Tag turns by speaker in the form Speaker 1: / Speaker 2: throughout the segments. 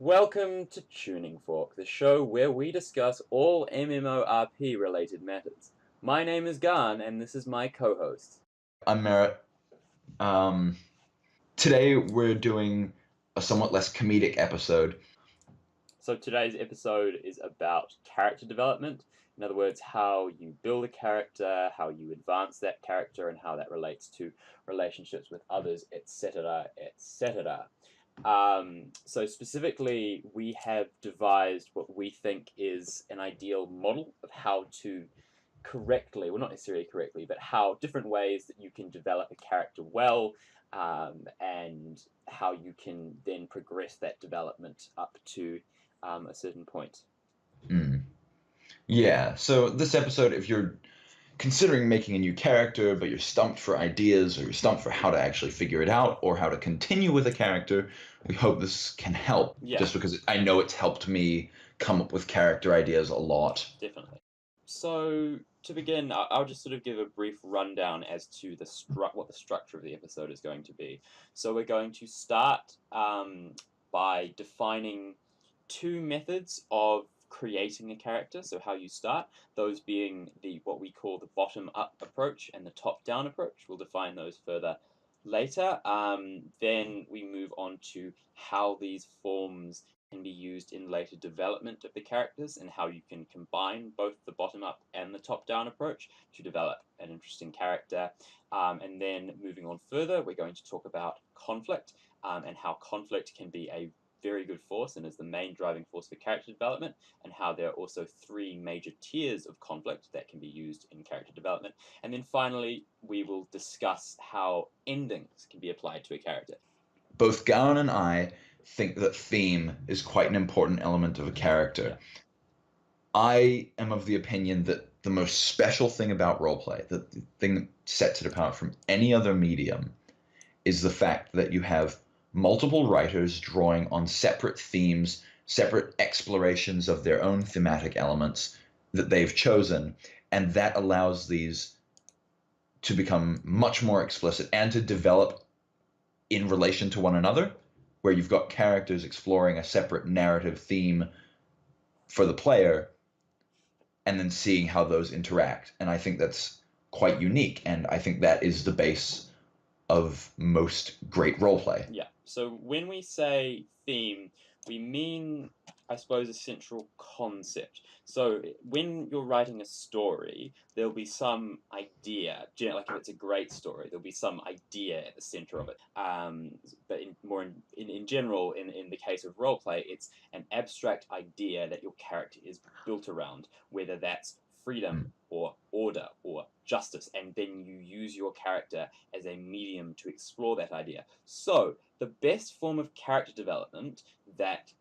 Speaker 1: Welcome to Tuning Fork, the show where we discuss all MMORP related matters. My name is Garn, and this is my co-host.
Speaker 2: I'm Merritt. Um, Today we're doing a somewhat less comedic episode.
Speaker 1: So today's episode is about character development. In other words, how you build a character, how you advance that character, and how that relates to relationships with others, etc., etc. So specifically, we have devised what we think is an ideal model of how to correctly, well, not necessarily correctly, but how different ways that you can develop a character well, and how you can then progress that development up to a certain point.
Speaker 2: Mm. Yeah, so this episode, if you're considering making a new character, but you're stumped for ideas or you're stumped for how to actually figure it out or how to continue with a character, we hope this can help.
Speaker 1: Yeah,
Speaker 2: Just because I know it's helped me come up with character ideas a lot.
Speaker 1: definitely. So to begin, I'll just sort of give a brief rundown as to what the structure of the episode is going to be. So we're going to start by defining two methods of creating a character. So how you start, those being the what we call the bottom up approach and the top down approach. We'll define those further later. Then we move on to how these forms can be used in later development of the characters and how you can combine both the bottom up and the top down approach to develop an interesting character. And then moving on further, we're going to talk about conflict, and how conflict can be a very good force and is the main driving force for character development, and how there are also three major tiers of conflict that can be used in character development. And then finally, we will discuss how endings can be applied to a character.
Speaker 2: Both Gowan and I think that theme is quite an important element of a character.
Speaker 1: Yeah.
Speaker 2: I am of the opinion that the most special thing about roleplay, the thing that sets it apart from any other medium, is the fact that you have multiple writers drawing on separate themes, separate explorations of their own thematic elements that they've chosen, and that allows these to become much more explicit and to develop in relation to one another, where you've got characters exploring a separate narrative theme for the player and then seeing how those interact. And I think that's quite unique, and I think that is the base of most great roleplay.
Speaker 1: Yeah. So when we say theme, we mean, I suppose, a central concept. So when you're writing a story, there'll be some idea. Like if it's a great story, there'll be some idea at the center of it. But in general, in the case of roleplay, it's an abstract idea that your character is built around, whether that's freedom or order or justice, and then you use your character as a medium to explore that idea. So the best form of character development that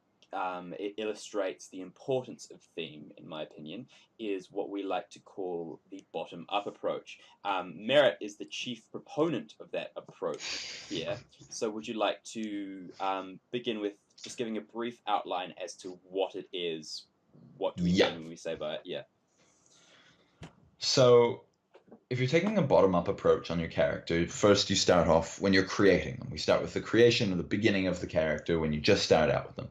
Speaker 1: it illustrates the importance of theme, in my opinion, is what we like to call the bottom-up approach. Merritt is the chief proponent of that approach here. So would you like to begin with just giving a brief outline as to what it is? What do we mean when we say by it? Yeah.
Speaker 2: So, if you're taking a bottom up approach on your character, first you start off when you're creating them. We start with the creation or the beginning of the character when you just start out with them.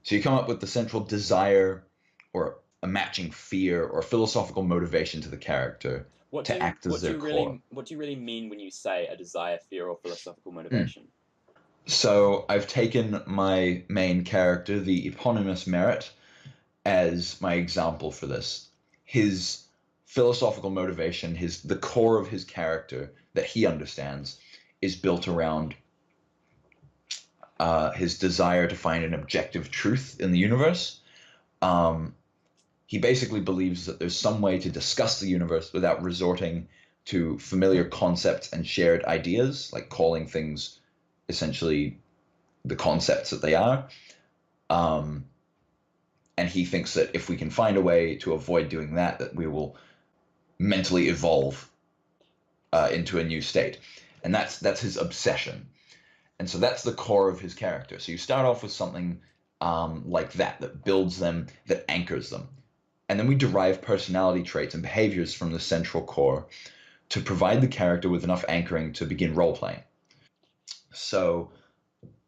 Speaker 2: So, you come up with the central desire or a matching fear or philosophical motivation to the character to act as their core.
Speaker 1: What do you really mean when you say a desire, fear, or philosophical motivation?
Speaker 2: So, I've taken my main character, the eponymous Merritt, as my example for this. His philosophical motivation, the core of his character that he understands, is built around his desire to find an objective truth in the universe. He basically believes that there's some way to discuss the universe without resorting to familiar concepts and shared ideas, like calling things essentially the concepts that they are. And he thinks that if we can find a way to avoid doing that, that we will mentally evolve into a new state. And that's his obsession. And so that's the core of his character. So you start off with something like that builds them, that anchors them. And then we derive personality traits and behaviors from the central core to provide the character with enough anchoring to begin role-playing. So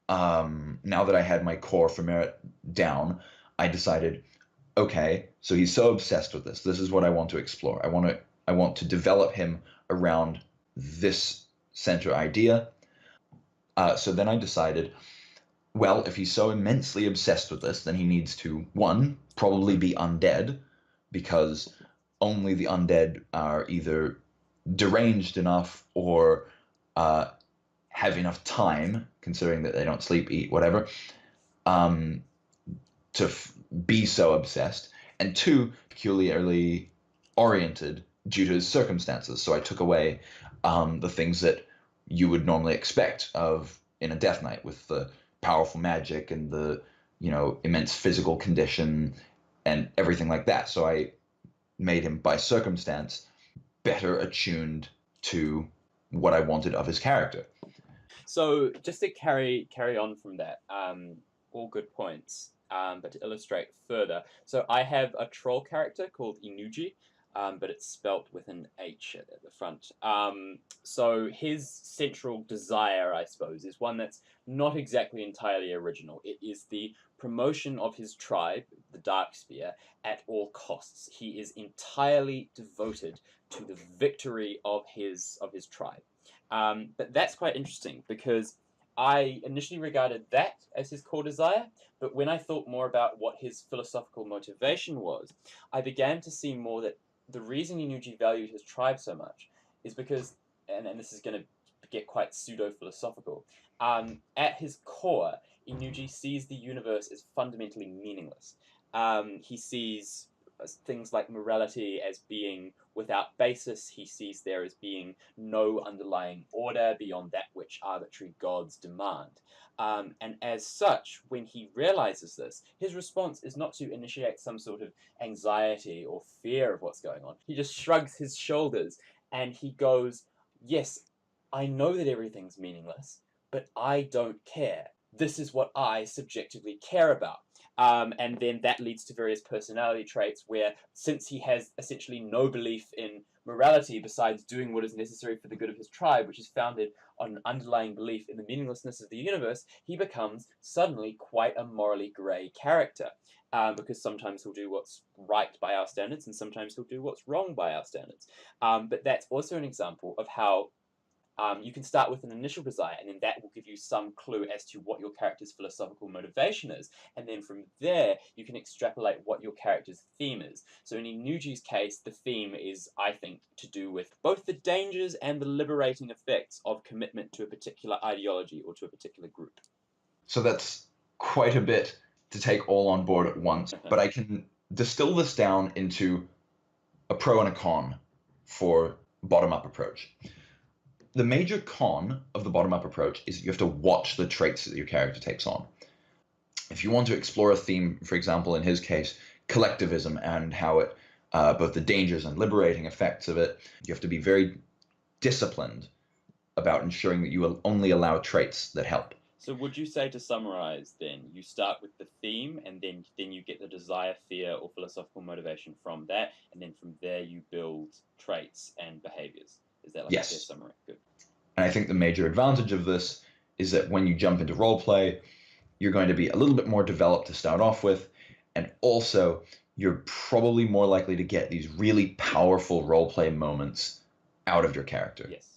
Speaker 2: now that I had my core for Merit down, I decided, okay, so he's so obsessed with this. This is what I want to explore. I want to develop him around this center idea. So then I decided, well, if he's so immensely obsessed with this, then he needs to, one, probably be undead, because only the undead are either deranged enough or have enough time, considering that they don't sleep, eat, whatever, um, to be so obsessed. And two, peculiarly oriented due to his circumstances. So I took away the things that you would normally expect of in a Death Knight, with the powerful magic and the immense physical condition and everything like that. So I made him by circumstance better attuned to what I wanted of his character.
Speaker 1: So just to carry on from that, all good points. But to illustrate further, so I have a troll character called Inuji, but it's spelt with an H at the front. So his central desire, I suppose, is one that's not exactly entirely original. It is the promotion of his tribe, the Darksphere, at all costs. He is entirely devoted to the victory of his tribe. But that's quite interesting because I initially regarded that as his core desire, but when I thought more about what his philosophical motivation was, I began to see more that the reason Inuji valued his tribe so much is because, and this is going to get quite pseudo philosophical, at his core, Inuji sees the universe as fundamentally meaningless. He sees things like morality as being without basis. He sees there as being no underlying order beyond that which arbitrary gods demand. And as such, when he realizes this, his response is not to initiate some sort of anxiety or fear of what's going on. He just shrugs his shoulders and he goes, yes, I know that everything's meaningless, but I don't care. This is what I subjectively care about. And then that leads to various personality traits where, since he has essentially no belief in morality besides doing what is necessary for the good of his tribe, which is founded on an underlying belief in the meaninglessness of the universe, he becomes suddenly quite a morally grey character. Because sometimes he'll do what's right by our standards, and sometimes he'll do what's wrong by our standards. But that's also an example of how you can start with an initial desire, and then that will give you some clue as to what your character's philosophical motivation is. And then from there, you can extrapolate what your character's theme is. So in Inuji's case, the theme is, I think, to do with both the dangers and the liberating effects of commitment to a particular ideology or to a particular group.
Speaker 2: So that's quite a bit to take all on board at once, but I can distill this down into a pro and a con for bottom-up approach. The major con of the bottom-up approach is that you have to watch the traits that your character takes on. If you want to explore a theme, for example, in his case, collectivism and how it, both the dangers and liberating effects of it, you have to be very disciplined about ensuring that you will only allow traits that help.
Speaker 1: So would you say, to summarize, then you start with the theme, and then you get the desire, fear, or philosophical motivation from that, and then from there you build traits and behaviors? Is that like a fair summary? Good.
Speaker 2: And I think the major advantage of this is that when you jump into roleplay, you're going to be a little bit more developed to start off with, and also you're probably more likely to get these really powerful roleplay moments out of your character.
Speaker 1: Yes.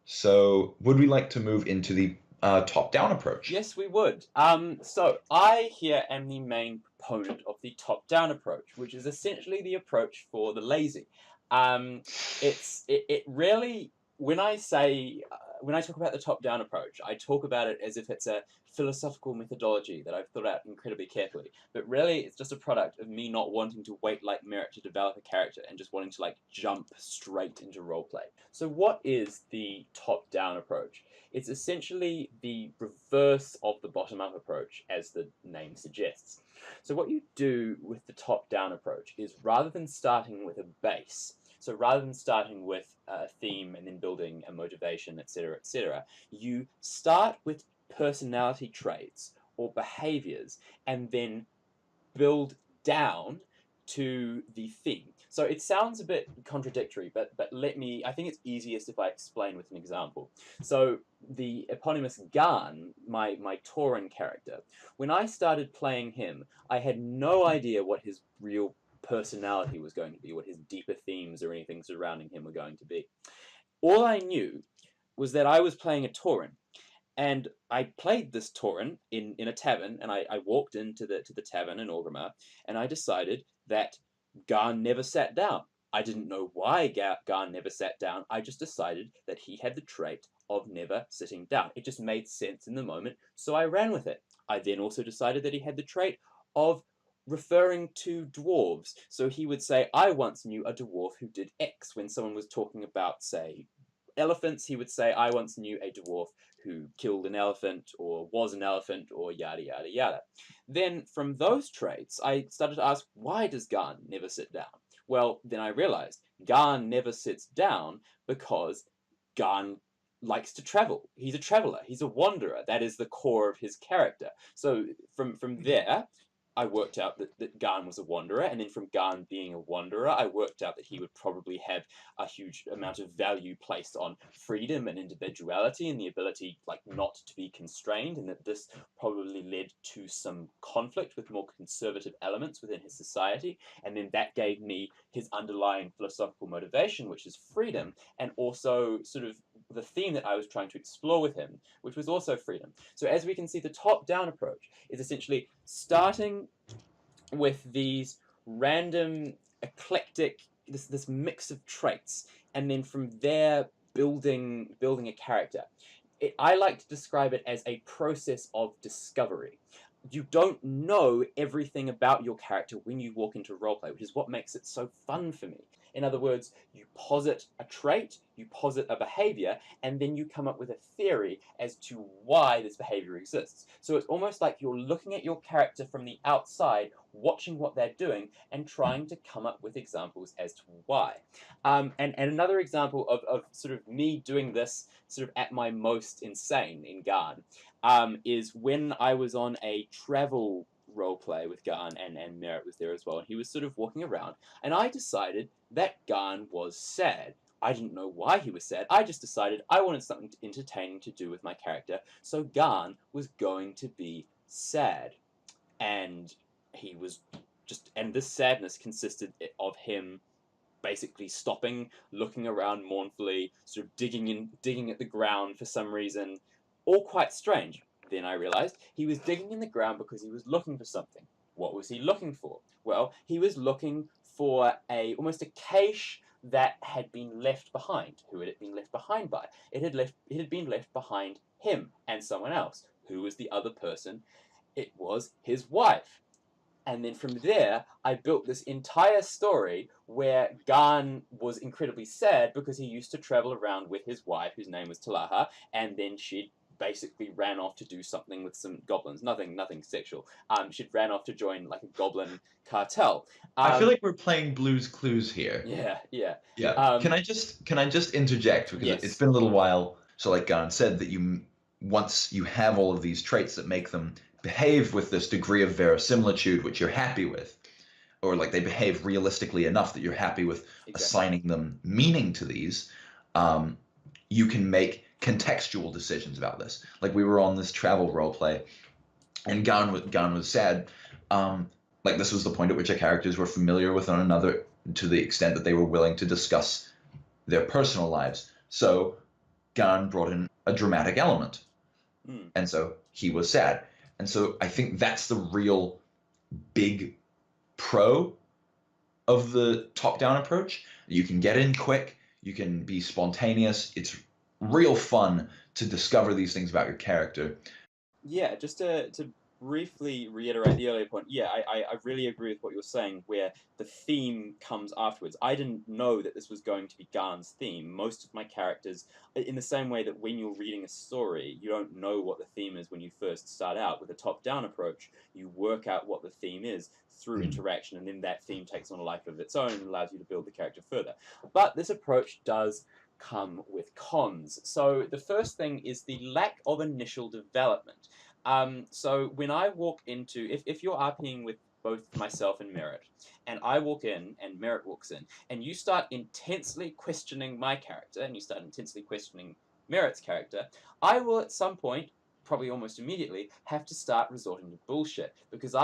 Speaker 2: So would we like to move into the top-down approach?
Speaker 1: Yes, we would. So I here am the main proponent of the top-down approach, which is essentially the approach for the lazy. It really, when I talk about the top-down approach, I talk about it as if it's a philosophical methodology that I've thought out incredibly carefully. But really, it's just a product of me not wanting to wait like merit to develop a character and just wanting to like jump straight into roleplay. So what is the top-down approach? It's essentially the reverse of the bottom-up approach, as the name suggests. So what you do with the top-down approach is, rather than starting with a base, so rather than starting with a theme and then building a motivation, etc., you start with personality traits or behaviors and then build down to the theme. So it sounds a bit contradictory, but let me. I think it's easiest if I explain with an example. So the eponymous Garn, my Tauren character, when I started playing him, I had no idea what his real personality was going to be, what his deeper themes or anything surrounding him were going to be. All I knew was that I was playing a Tauren, and I played this Tauren in a tavern, and I walked into the tavern in Orgrimmar, and I decided that Garn never sat down. I didn't know why Garn never sat down. I just decided that he had the trait of never sitting down. It just made sense in the moment, so I ran with it. I then also decided that he had the trait of referring to dwarves. So he would say, I once knew a dwarf who did X when someone was talking about, say, elephants. He would say, I once knew a dwarf who killed an elephant or was an elephant or yada yada yada. Then from those traits, I started to ask, why does Garn never sit down? Well, then I realized Garn never sits down because Garn likes to travel. He's a traveler. He's a wanderer. That is the core of his character. So from there, I worked out that Garn was a wanderer, and then from Garn being a wanderer, I worked out that he would probably have a huge amount of value placed on freedom and individuality and the ability, like, not to be constrained, and that this probably led to some conflict with more conservative elements within his society, and then that gave me his underlying philosophical motivation, which is freedom, and also sort of the theme that I was trying to explore with him, which was also freedom. So as we can see, the top-down approach is essentially starting with these random, eclectic, this mix of traits, and then from there building a character. I like to describe it as a process of discovery. You don't know everything about your character when you walk into roleplay, which is what makes it so fun for me. In other words, you posit a trait, you posit a behavior, and then you come up with a theory as to why this behavior exists. So it's almost like you're looking at your character from the outside, watching what they're doing, and trying to come up with examples as to why. And another example of sort of me doing this sort of at my most insane in Garn is when I was on a travel role play with Garn, and Merritt was there as well, and he was sort of walking around, and I decided that Garn was sad. I didn't know why he was sad. I just decided I wanted something entertaining to do with my character, so Garn was going to be sad. And he was and this sadness consisted of him basically stopping, looking around mournfully, sort of digging at the ground for some reason, all quite strange. Then I realized he was digging in the ground because he was looking for something. What was he looking for? Well, he was looking for almost a cache that had been left behind. Who had it been left behind by? It had been left behind him and someone else. Who was the other person? It was his wife. And then from there, I built this entire story where Garn was incredibly sad because he used to travel around with his wife, whose name was Talaha, and then she basically ran off to do something with some goblins. Nothing sexual. She'd ran off to join like a goblin cartel.
Speaker 2: I feel like we're playing Blue's Clues here.
Speaker 1: Yeah, yeah.
Speaker 2: Yeah. Can I just interject because it's
Speaker 1: Yes.
Speaker 2: been a little while. So like Gan said that once you have all of these traits that make them behave with this degree of verisimilitude which you're happy with, or like they behave realistically enough that you're happy with
Speaker 1: Exactly.
Speaker 2: assigning them meaning to these, you can make contextual decisions about this. Like we were on this travel role play, and Gan was sad. Like this was the point at which our characters were familiar with one another to the extent that they were willing to discuss their personal lives. So Gan brought in a dramatic element, and so he was sad. And so I think that's the real big pro of the top-down approach. You can get in quick, you can be spontaneous. It's real fun to discover these things about your character.
Speaker 1: Yeah, just to briefly reiterate the earlier point, yeah, I really agree with what you're saying, where the theme comes afterwards. I didn't know that this was going to be Garn's theme. Most of my characters, in the same way that when you're reading a story, you don't know what the theme is when you first start out. With a top-down approach, you work out what the theme is through interaction, and then that theme takes on a life of its own and allows you to build the character further. But this approach does come with cons. So the first thing is the lack of initial development. So when I walk into, if you're RPing with both myself and Merritt, and I walk in and Merritt walks in, and you start intensely questioning my character, and you start intensely questioning Merritt's character, I will at some point, probably almost immediately, have to start resorting to bullshit, because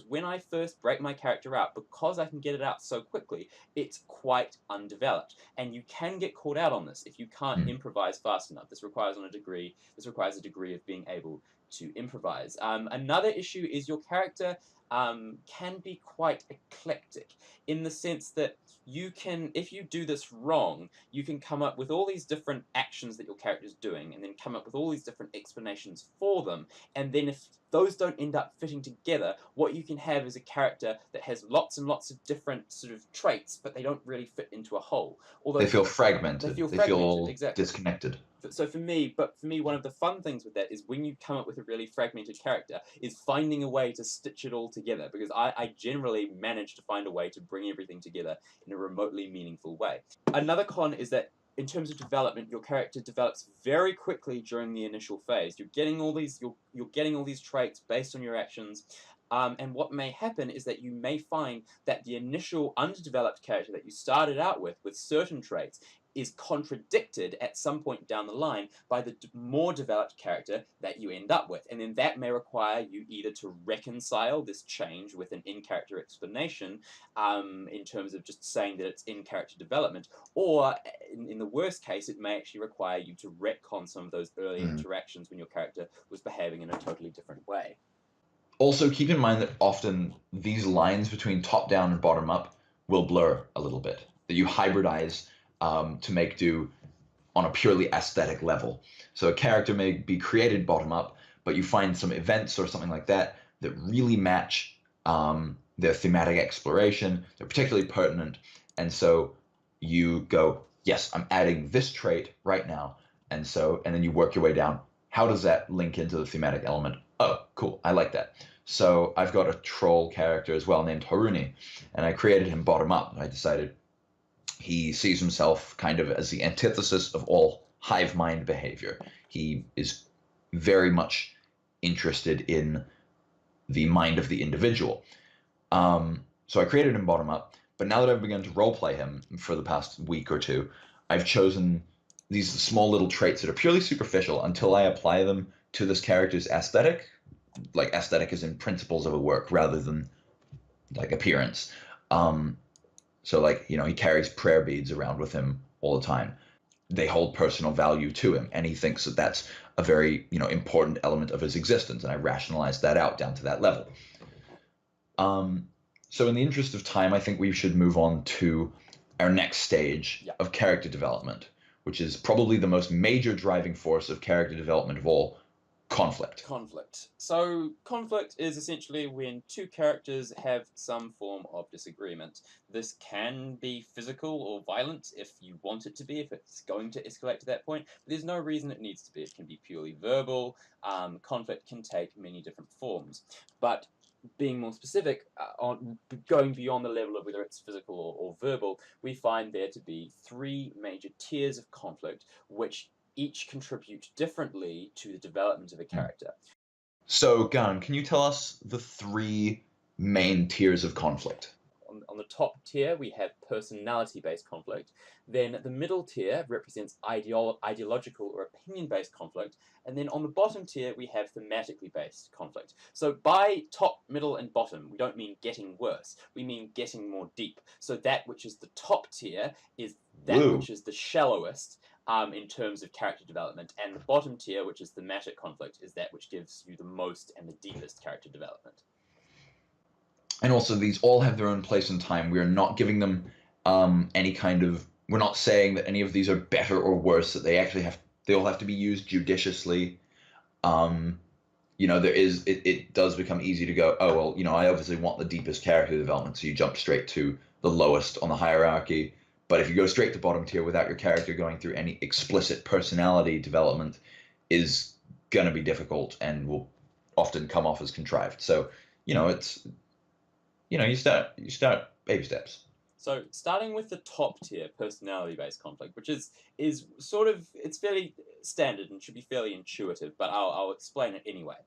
Speaker 1: when I first break my character out, because I can get it out so quickly, it's quite undeveloped, and you can get caught out on this if you can't improvise fast enough. This requires a degree of being able to improvise. Another issue is your character can be quite eclectic, in the sense that you can, if you do this wrong, you can come up with all these different actions that your character is doing, and then come up with all these different explanations for them. And then if those don't end up fitting together, what you can have is a character that has lots and lots of different sort of traits, but they don't really fit into a whole. Although
Speaker 2: They feel
Speaker 1: they
Speaker 2: fragmented.
Speaker 1: feel
Speaker 2: They
Speaker 1: fragmented,
Speaker 2: feel
Speaker 1: exactly.
Speaker 2: disconnected.
Speaker 1: So for me, one of the fun things with that is when you come up with a really fragmented character, is finding a way to stitch it all together, because I generally manage to find a way to bring everything together in a remotely meaningful way. Another con is that in terms of development, your character develops very quickly during the initial phase. You're getting all these traits based on your actions. And what may happen is that you may find that the initial underdeveloped character that you started out with certain traits, is contradicted at some point down the line by the more developed character that you end up with. And then that may require you either to reconcile this change with an in-character explanation, in terms of just saying that it's in-character development, or in the worst case, it may actually require you to retcon some of those early interactions when your character was behaving in a totally different way.
Speaker 2: Also, keep in mind that often these lines between top-down and bottom-up will blur a little bit. That you hybridize to make do on a purely aesthetic level. So a character may be created bottom-up, but you find some events or something like that that really match their thematic exploration. They're particularly pertinent, and so you go, yes, I'm adding this trait right now, and then you work your way down. How does that link into the thematic element? Oh, cool, I like that. So I've got a troll character as well named Haruni, and I created him bottom up. I decided he sees himself kind of as the antithesis of all hive mind behavior. He is very much interested in the mind of the individual. So I created him bottom up, but now that I've begun to roleplay him for the past week or two, I've chosen these small little traits that are purely superficial until I apply them to this character's aesthetic, like aesthetic as in principles of a work rather than like appearance. So like, he carries prayer beads around with him all the time. They hold personal value to him, and he thinks that that's a very, important element of his existence, and I rationalized that out down to that level. So in the interest of time, I think we should move on to our next stage of character development, which is probably the most major driving force of character development of all, conflict.
Speaker 1: So conflict is essentially when two characters have some form of disagreement. This can be physical or violent if you want it to be, if it's going to escalate to that point. But there's no reason it needs to be. It can be purely verbal. Conflict can take many different forms. But being more specific, on going beyond the level of whether it's physical or verbal, we find there to be three major tiers of conflict, which each contribute differently to the development of a character.
Speaker 2: So, Gan, can you tell us the three main tiers of conflict?
Speaker 1: On the top tier, we have personality-based conflict. Then the middle tier represents ideological or opinion-based conflict. And then on the bottom tier, we have thematically based conflict. So by top, middle, and bottom, we don't mean getting worse. We mean getting more deep. So that which is the top tier is that which is the shallowest, in terms of character development, and the bottom tier, which is thematic conflict, is that which gives you the most and the deepest character development.
Speaker 2: And also, these all have their own place in time. We are not giving them any kind of. We're not saying that any of these are better or worse. That they all have to be used judiciously. It does become easy to go, oh well, I obviously want the deepest character development, so you jump straight to the lowest on the hierarchy. But if you go straight to bottom tier without your character going through any explicit personality development, is gonna be difficult and will often come off as contrived. So, it's you start baby steps.
Speaker 1: So starting with the top tier personality-based conflict, which is sort of it's fairly standard and should be fairly intuitive, but I'll explain it anyway.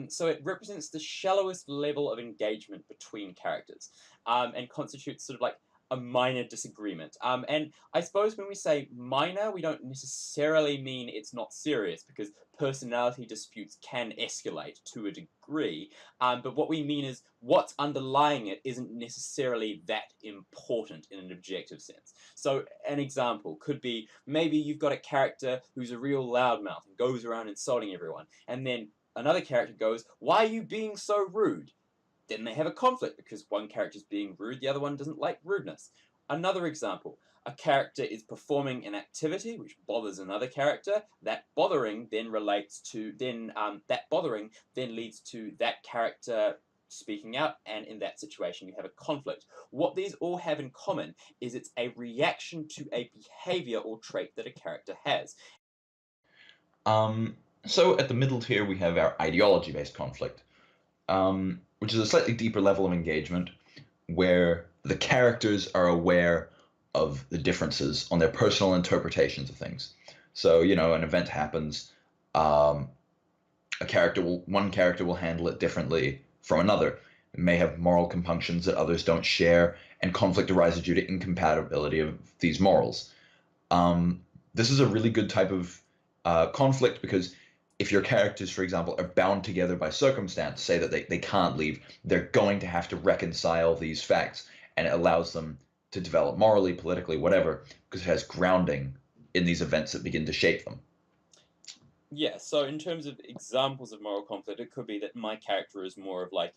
Speaker 1: So it represents the shallowest level of engagement between characters, and constitutes sort of like a minor disagreement. And I suppose when we say minor, we don't necessarily mean it's not serious because personality disputes can escalate to a degree. But what we mean is what's underlying it isn't necessarily that important in an objective sense. So, an example could be maybe you've got a character who's a real loudmouth and goes around insulting everyone, and then another character goes, "Why are you being so rude?" Then they have a conflict because one character is being rude, the other one doesn't like rudeness. Another example, a character is performing an activity which bothers another character. That bothering then relates to that bothering then leads to that character speaking out, and in that situation you have a conflict. What these all have in common is it's a reaction to a behavior or trait that a character has.
Speaker 2: Um, so at the middle tier, we have our ideology-based conflict, which is a slightly deeper level of engagement where the characters are aware of the differences on their personal interpretations of things. So, an event happens, um, one character will handle it differently from another. It may have moral compunctions that others don't share, and conflict arises due to incompatibility of these morals. Um, this is a really good type of conflict because if your characters, for example, are bound together by circumstance, say that they can't leave, they're going to have to reconcile these facts, and it allows them to develop morally, politically, whatever, because it has grounding in these events that begin to shape them.
Speaker 1: Yeah, so in terms of examples of moral conflict, it could be that my character is more of like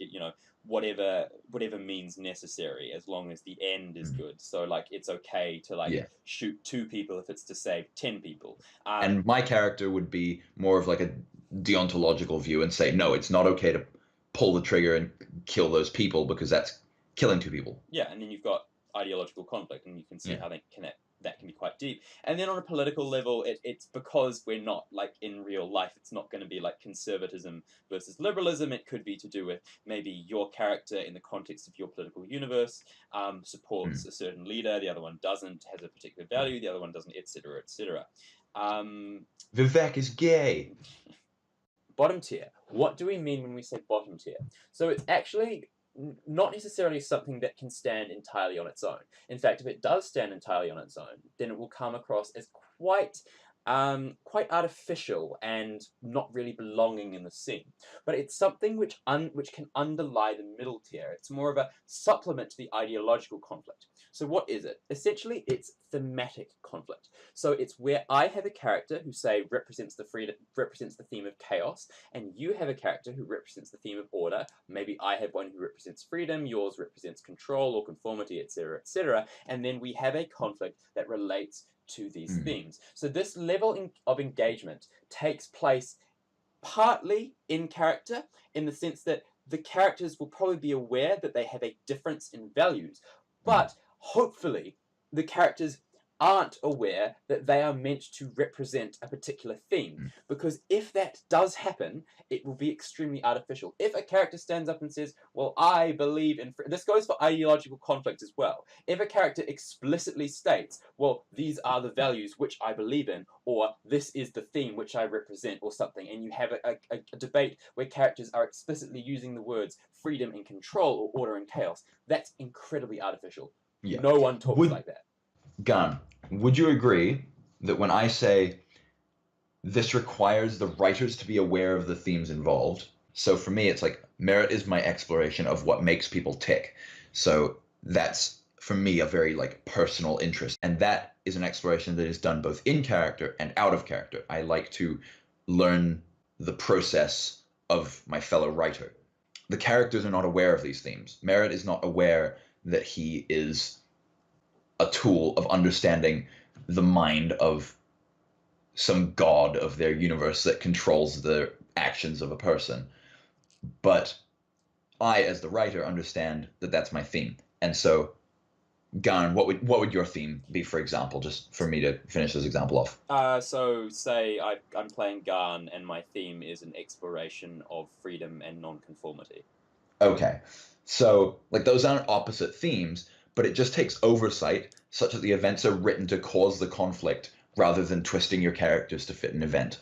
Speaker 1: whatever means necessary as long as the end is
Speaker 2: Mm.
Speaker 1: good. So like it's okay to like
Speaker 2: Yeah.
Speaker 1: shoot 2 people if it's to save 10 people.
Speaker 2: And my character would be more of like a deontological view and say, no, it's not okay to pull the trigger and kill those people because that's killing 2 people.
Speaker 1: Yeah, and then you've got ideological conflict, and you can see
Speaker 2: Yeah.
Speaker 1: how that can be quite deep. And then on a political level, it's because we're not like in real life. It's not going to be like conservatism versus liberalism. It could be to do with maybe your character in the context of your political universe supports
Speaker 2: Mm.
Speaker 1: a certain leader, the other one doesn't, has a particular value, the other one doesn't, etc., etc.
Speaker 2: Vivek is gay.
Speaker 1: Bottom tier. What do we mean when we say bottom tier? So it's actually not necessarily something that can stand entirely on its own. In fact, if it does stand entirely on its own, then it will come across as quite artificial and not really belonging in the scene. But it's something which can underlie the middle tier. It's more of a supplement to the ideological conflict. So what is it? Essentially, it's thematic conflict. So it's where I have a character who say represents the theme of chaos, and you have a character who represents the theme of order. Maybe I have one who represents freedom, yours represents control or conformity, etc., etc. And then we have a conflict that relates to these
Speaker 2: Mm.
Speaker 1: themes. So this level of engagement takes place partly in character, in the sense that the characters will probably be aware that they have a difference in values,
Speaker 2: Mm.
Speaker 1: but hopefully the characters aren't aware that they are meant to represent a particular theme.
Speaker 2: Mm.
Speaker 1: Because if that does happen, it will be extremely artificial. If a character stands up and says, well, I believe in this goes for ideological conflict as well. If a character explicitly states, well, these are the values which I believe in, or this is the theme which I represent, or something, and you have a debate where characters are explicitly using the words freedom and control or order and chaos, that's incredibly artificial.
Speaker 2: Yeah.
Speaker 1: No one talks
Speaker 2: Would
Speaker 1: like that.
Speaker 2: Gun, would you agree that when I say this requires the writers to be aware of the themes involved? So for me, it's like merit is my exploration of what makes people tick. So that's for me a very like personal interest, and that is an exploration that is done both in character and out of character. I like to learn the process of my fellow writer. The characters are not aware of these themes. Merit is not aware that he is a tool of understanding the mind of some god of their universe that controls the actions of a person. But I, as the writer, understand that that's my theme. And so, Gan, what would your theme be, for example, just for me to finish this example off?
Speaker 1: So say I'm playing Garn, and my theme is an exploration of freedom and non-conformity.
Speaker 2: Okay. So, like, those aren't opposite themes, but it just takes oversight such that the events are written to cause the conflict rather than twisting your characters to fit an event.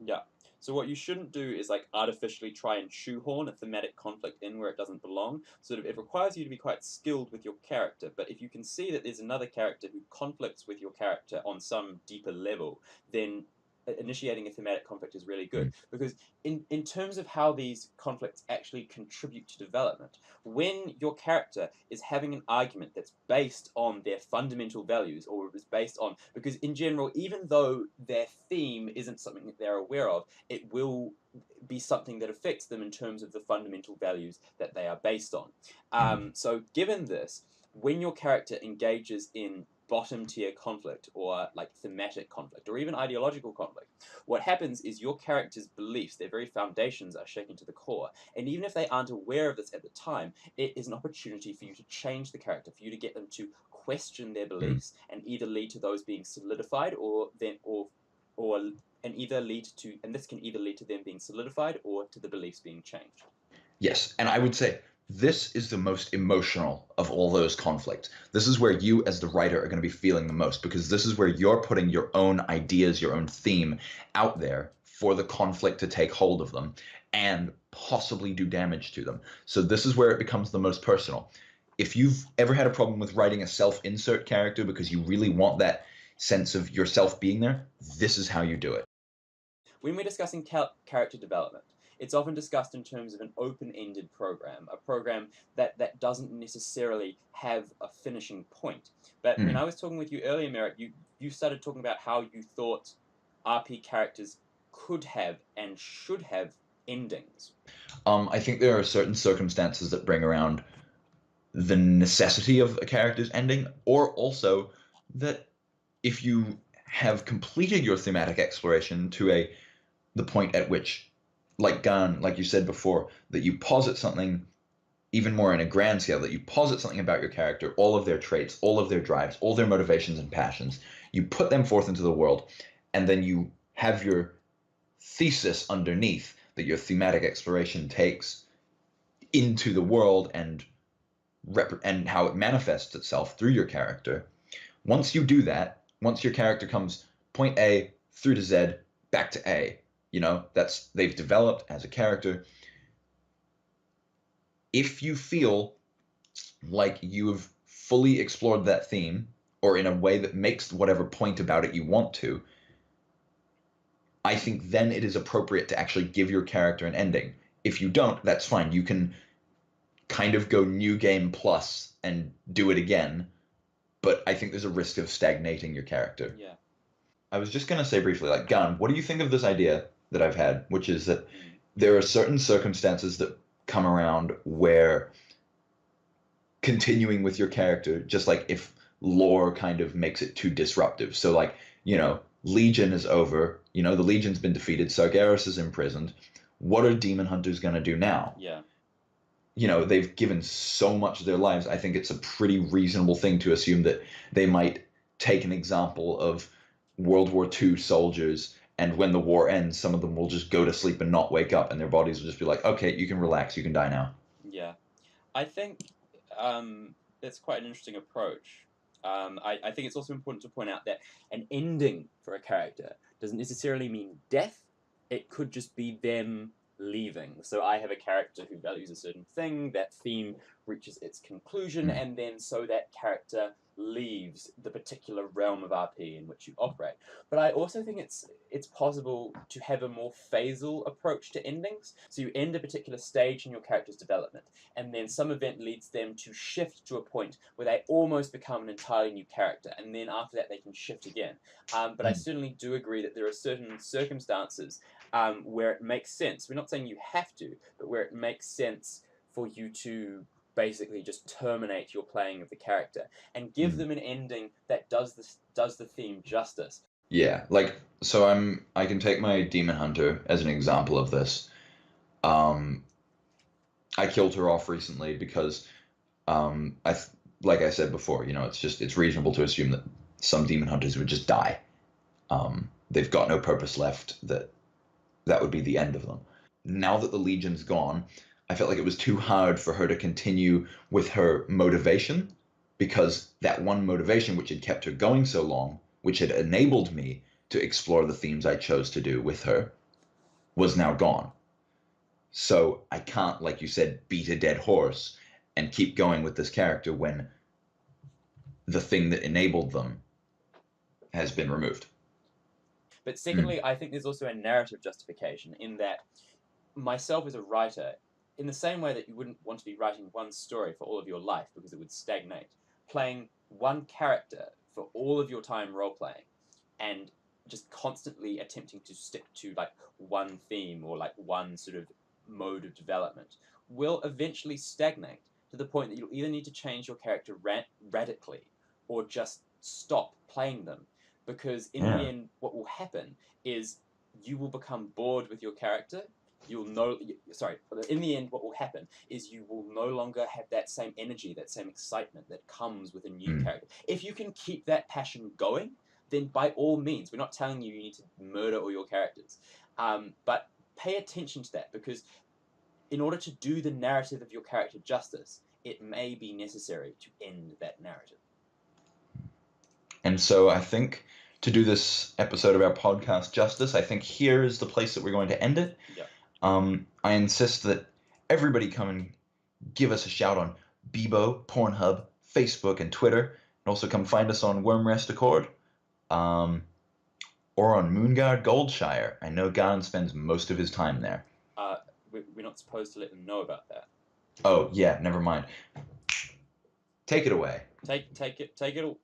Speaker 1: Yeah. So what you shouldn't do is like artificially try and shoehorn a thematic conflict in where it doesn't belong. Sort of, it requires you to be quite skilled with your character. But if you can see that there's another character who conflicts with your character on some deeper level, then initiating a thematic conflict is really good, because in terms of how these conflicts actually contribute to development, when your character is having an argument that's based on their fundamental values, or is based on, because in general, even though their theme isn't something that they're aware of, it will be something that affects them in terms of the fundamental values that they are based on. So given this, when your character engages in bottom tier conflict, or like thematic conflict, or even ideological conflict, what happens is your character's beliefs, their very foundations, are shaken to the core. And even if they aren't aware of this at the time, it is an opportunity for you to change the character, for you to get them to question their beliefs, and either lead to those being solidified, or and either lead to, and this can either lead to them being solidified or to the beliefs being changed.
Speaker 2: Yes, and I would say this is the most emotional of all those conflicts. This is where you, as the writer, are going to be feeling the most, because this is where you're putting your own ideas, your own theme out there for the conflict to take hold of them and possibly do damage to them. So this is where it becomes the most personal. If you've ever had a problem with writing a self-insert character because you really want that sense of yourself being there, this is how you do it.
Speaker 1: When we're discussing character development, it's often discussed in terms of an open-ended program, a program that doesn't necessarily have a finishing point. But when I was talking with you earlier, Merritt, you started talking about how you thought RP characters could have and should have endings.
Speaker 2: I think there are certain circumstances that bring around the necessity of a character's ending, or also that if you have completed your thematic exploration to the point at which, like Gan, like you said before, that you posit something even more in a grand scale, that you posit something about your character, all of their traits, all of their drives, all their motivations and passions, you put them forth into the world, and then you have your thesis underneath that your thematic exploration takes into the world and how it manifests itself through your character. Once you do that, once your character comes point A through to Z back to A, that's they've developed as a character. If you feel like you've fully explored that theme, or in a way that makes whatever point about it you want to, I think then it is appropriate to actually give your character an ending. If you don't, that's fine. You can kind of go new game plus and do it again, but I think there's a risk of stagnating your character.
Speaker 1: Yeah.
Speaker 2: I was just going to say briefly, like, Gun, what do you think of this idea that I've had, which is that there are certain circumstances that come around where continuing with your character, just like if lore kind of makes it too disruptive. So, like, Legion is over, the Legion's been defeated, Sargeras is imprisoned. What are demon hunters going to do now?
Speaker 1: Yeah.
Speaker 2: They've given so much of their lives. I think it's a pretty reasonable thing to assume that they might take an example of World War II soldiers, and when the war ends, some of them will just go to sleep and not wake up, and their bodies will just be like, okay, you can relax, you can die now.
Speaker 1: Yeah. I think that's quite an interesting approach. I think it's also important to point out that an ending for a character doesn't necessarily mean death. It could just be them leaving. So I have a character who values a certain thing, that theme reaches its conclusion, and then so that character leaves the particular realm of RP in which you operate. But I also think it's possible to have a more phasal approach to endings. So you end a particular stage in your character's development, and then some event leads them to shift to a point where they almost become an entirely new character, and then after that they can shift again. But I certainly do agree that there are certain circumstances where it makes sense. We're not saying you have to, but where it makes sense for you to basically just terminate your playing of the character and give them an ending that does the theme justice.
Speaker 2: Yeah, so I can take my demon hunter as an example of this. I killed her off recently because like I said before, it's reasonable to assume that some demon hunters would just die. They've got no purpose left, that would be the end of them. Now that the Legion's gone, I felt like it was too hard for her to continue with her motivation because that one motivation which had kept her going so long, which had enabled me to explore the themes I chose to do with her, was now gone. So I can't, like you said, beat a dead horse and keep going with this character when the thing that enabled them has been removed.
Speaker 1: But secondly, I think there's also a narrative justification in that myself as a writer, in the same way that you wouldn't want to be writing one story for all of your life because it would stagnate, playing one character for all of your time role playing and just constantly attempting to stick to like one theme or like one sort of mode of development will eventually stagnate to the point that you'll either need to change your character radically or just stop playing them, because in the end what will happen is you will become bored with your character. In the end what will happen is you will no longer have that same energy, that same excitement that comes with a new character. If you can keep that passion going, then by all means, we're not telling you need to murder all your characters, but pay attention to that, because in order to do the narrative of your character justice, it may be necessary to end that narrative.
Speaker 2: And so I think to do this episode of our podcast justice, I think here is the place that we're going to end it.
Speaker 1: Yeah.
Speaker 2: I insist that everybody come and give us a shout on Bebo, Pornhub, Facebook, and Twitter. And also come find us on Wormrest Accord, or on Moonguard Goldshire. I know Garn spends most of his time there.
Speaker 1: We're not supposed to let them know about that.
Speaker 2: Oh, yeah, never mind. Take it away.
Speaker 1: Take it